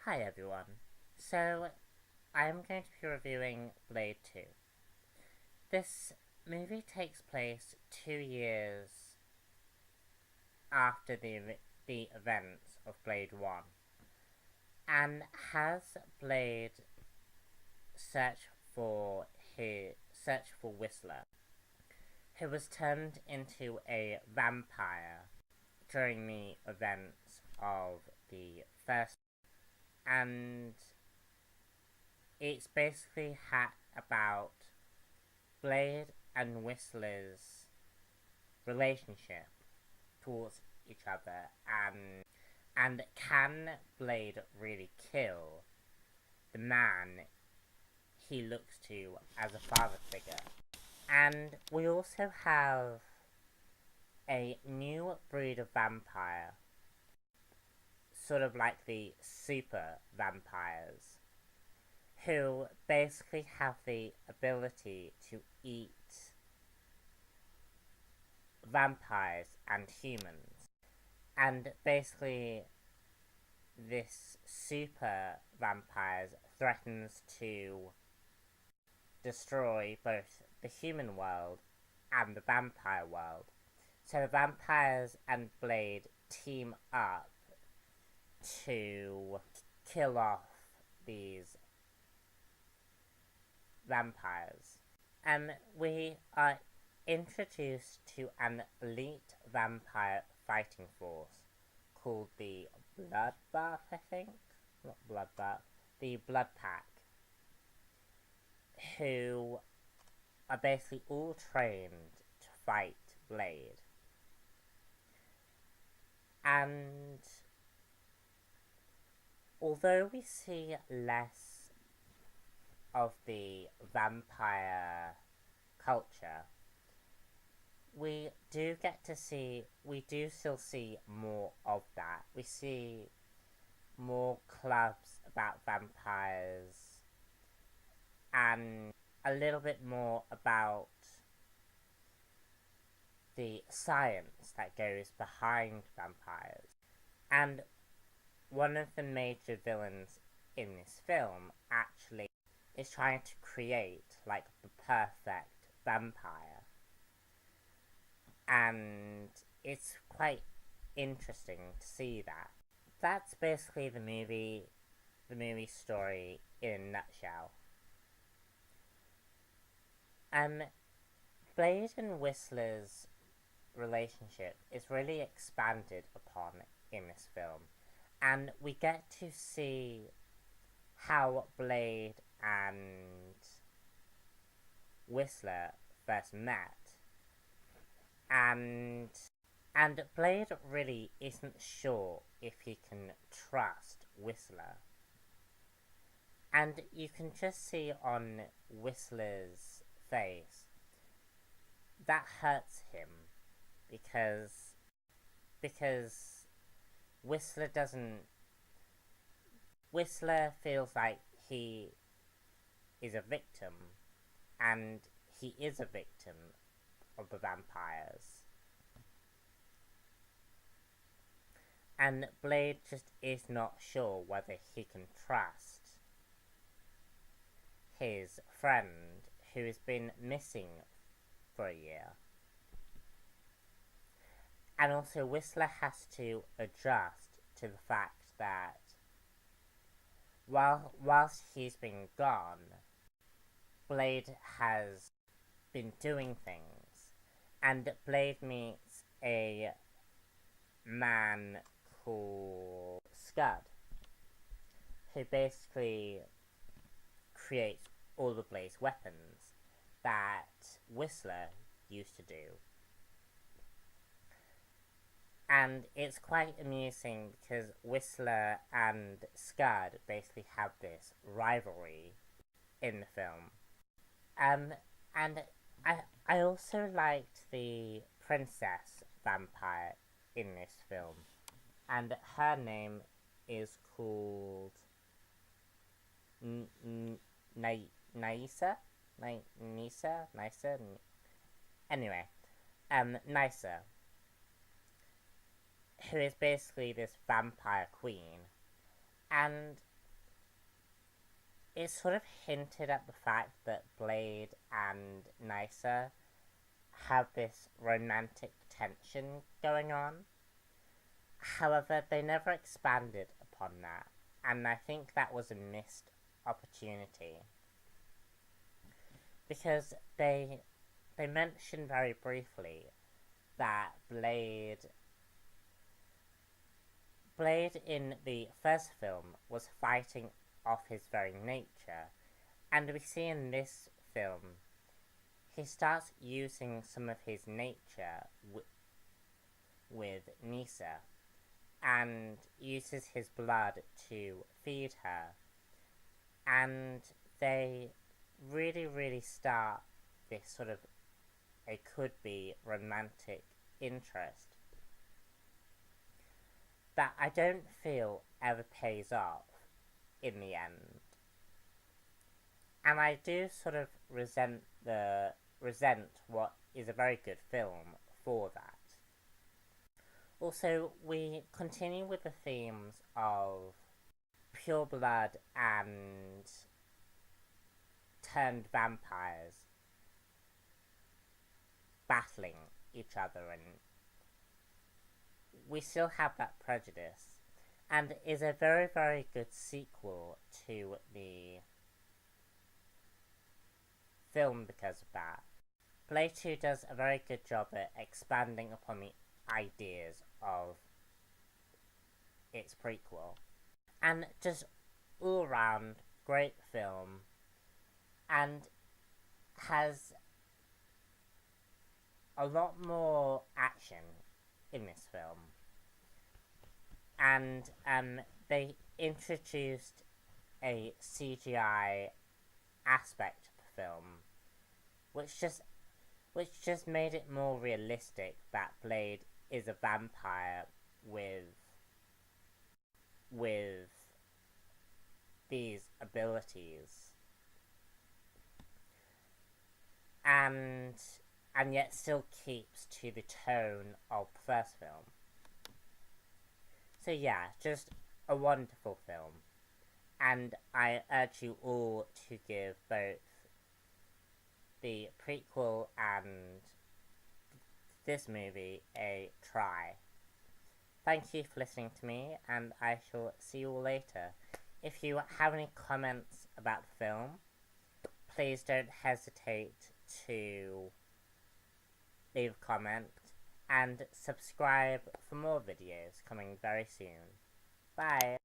Hi everyone. So, I'm going to be reviewing Blade 2. This movie takes place 2 years after the events of Blade 1 and has Blade search for Whistler, who was turned into a vampire during the events of the first, and it's basically about Blade and Whistler's relationship towards each other, and can Blade really kill the man he looks to as a father figure? And we also have a new breed of vampire, sort of like the super vampires, who basically have the ability to eat vampires and humans. And basically, this super vampires threatens to destroy both the human world and the vampire world. So the vampires and Blade team up to kill off these vampires. And we are introduced to an elite vampire fighting force called the Bloodbath, I think? Not Bloodbath. The Blood Pack, who are basically all trained to fight Blade. And although we see less of the vampire culture, we do still see more of that. We see more clubs about vampires and a little bit more about the science that goes behind vampires. And one of the major villains in this film actually is trying to create like the perfect vampire, and it's quite interesting to see that. That's basically the movie story in a nutshell. Blade and Whistler's relationship is really expanded upon in this film, and we get to see how Blade and Whistler first met, and Blade really isn't sure if he can trust Whistler. And you can just see on Whistler's face that hurts him because Whistler feels like he is a victim, and he is a victim of the vampires. And Blade just is not sure whether he can trust his friend who has been missing for a year. And also Whistler has to adjust to the fact that whilst he's been gone, Blade has been doing things, and Blade meets a man called Scud, who basically creates all the Blade's weapons that Whistler used to do. And it's quite amusing because Whistler and Scud basically have this rivalry in the film. And I also liked the princess vampire in this film, and her name is called Nysa. Anyway, Nysa, who is basically this vampire queen, and it sort of hinted at the fact that Blade and Nysa have this romantic tension going on. However, they never expanded upon that, and I think that was a missed opportunity. Because they mentioned very briefly that Blade in the first film was fighting off his very nature, and we see in this film he starts using some of his nature with Nysa, and uses his blood to feed her, and they really start this sort of a could-be romantic interest that I don't feel ever pays off in the end. And I do sort of resent what is a very good film for that. Also, we continue with the themes of pure blood and turned vampires battling each other, and we still have that prejudice, and is a very good sequel to the film because of that. Blade 2 does a very good job at expanding upon the ideas of its prequel, and just all around great film, and has a lot more action in this film, and they introduced a CGI aspect of the film, which just made it more realistic that Blade is a vampire with these abilities, and yet still keeps to the tone of the first film. So yeah, just a wonderful film, and I urge you all to give both the prequel and this movie a try. Thank you for listening to me, and I shall see you all later. If you have any comments about the film, please don't hesitate to leave a comment, and subscribe for more videos coming very soon. Bye!